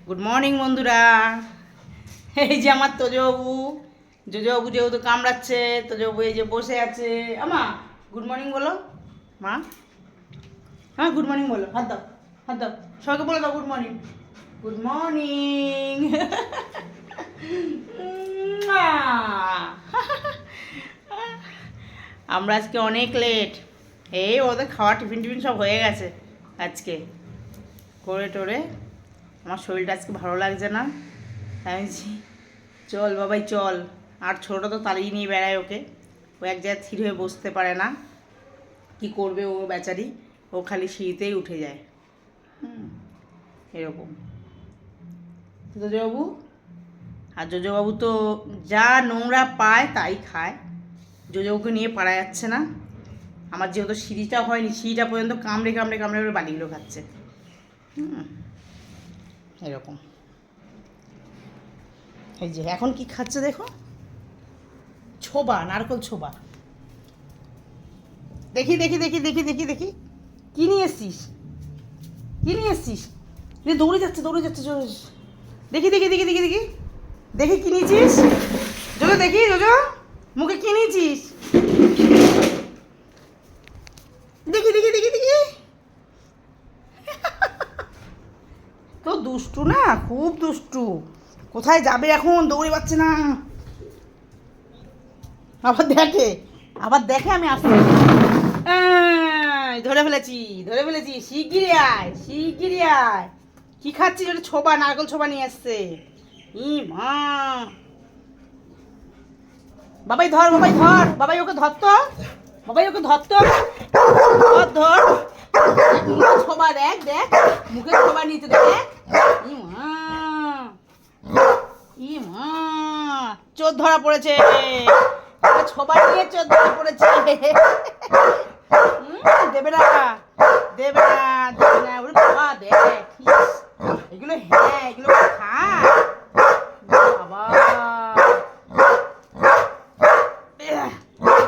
Good morning বন্ধুরা। এই যে আমার তোজবাবু, জোজবাবু যেহেতু কামড়াচ্ছে, তোজবাবু এই যে বসে আছে। আমা গুড মর্নিং বলো। মা হ্যাঁ গুড মর্নিং বলো, হাত দাও, হাত দাও, সবাইকে বলে দাও গুড মর্নিং, গুড মর্নিং। আমরা আজকে অনেক লেট, এই ওদের খাওয়া টিফিন টিফিন সব হয়ে গেছে আজকে করে টোরে। আমার শরীরটা আজকে ভালো লাগছে না, আমি চল বাবাই চল। আর ছোটোটা তো তাড়িয়ে নিয়ে বেড়ায় ওকে, ও এক জায়গায় স্থির হয়ে বসতে পারে না, কি করবে ও বেচারি, ও খালি সিঁড়িতেই উঠে যায়। এরকম জোজবাবু। আর জোজবাবু তো যা নোংরা পায় তাই খায়, জোজবাবুকে নিয়ে পারা যাচ্ছে না। আমার যেহেতু সিঁড়িটা হয়নি, সিঁড়িটা পর্যন্ত কামড়ে কামড়ে কামড়ে করে বালিগুলো খাচ্ছে। এরকম এই যে এখন কি খাচ্ছে দেখো, ছোবা, নারকল ছোবা। দেখি দেখি দেখি দেখি দেখি দেখি কি নিয়ে এসছিস, কি নিয়ে এসছিস? দৌড়ে যাচ্ছে দৌড়ে যাচ্ছে, দেখি দেখি দেখি দেখি দেখি দেখি কি নিয়েছিস জোজো, দেখি জোজো মুখে কি নিয়েছিস, দেখি দেখি দেখি দেখি। তো দুষ্টু না, খুব দুষ্টু, কোথায় যাবে এখন, দৌড়ে পাচ্ছে না। আবার দেখে, আবার দেখে আমি আসতে, ধরে ফেলেছি ধরে ফেলেছি, শিগগিরি আয় শিগগিরি আয়। কি খাচ্ছিস? ওটা ছোবা, নারকেল ছোবা নিয়ে আসছে। ই মা, বাবাই ধর, বাবাই ধর, বাবাই ওকে ধরতো, বাবাই ওকে ধরতো, ধর ধর। মুখে ছোবা, দেখ দেখ মুখে ছোবা নিতে দেখ। ই মা, ই মা, চোর ধরা পড়েছে, ছোবা নিয়ে চোর ধরা পড়েছে। দেবে না দেবে না দেবে না, ওরে বাবা দেখ এগুলো, হ্যাঁ এগুলো খা বাবা।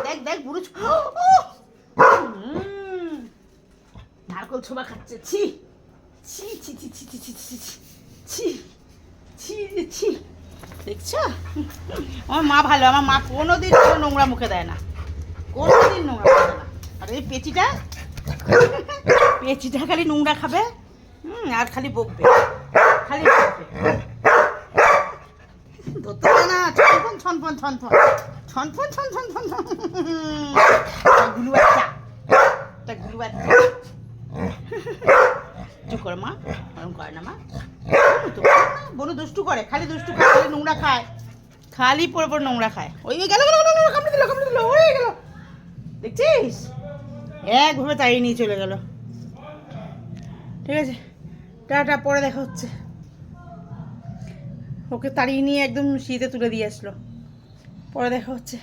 দেখ দেখ বুড়ো নারকল ছোবা খাচ্ছে। ছি ছি ছি ছি ছি ছি ছি ছি ছি ছি ছি, দেখছো আমার মা ভালো, আমার মা কোনোদিন কোনো নোংরা মুখে দেয় না, কোনোদিন নোংরা মুখে দেয় না। আর এই পেঁচিটা, পেঁচিটা খালি নোংরা খাবে, আর খালি বকবে, খালি বকবে, ধরতে পারে না। ছনফন ছনফন ছনফন ছনফন ছন ছন ছন ছন, গুলু বাচ্চা, একটা গুলু বাচ্চা। চুপ করে মা, ওরকম করে না মা, বনু দুষ্টু করে, খালি দুষ্টু করে, খালি নোংরা খায়, খালি পরে পরে নোংরা খায়। ওই গেল গেল কামড়ে দিল কামড়ে দিল, ওই গেল, দেখছিস একভাবে তাড়িয়ে নিয়ে চলে গেল। ঠিক আছে টাটা, পরে দেখা হচ্ছে। ওকে তাড়িয়ে নিয়ে একদম শীতে তুলে দিয়ে আসলো, পরে দেখা হচ্ছে।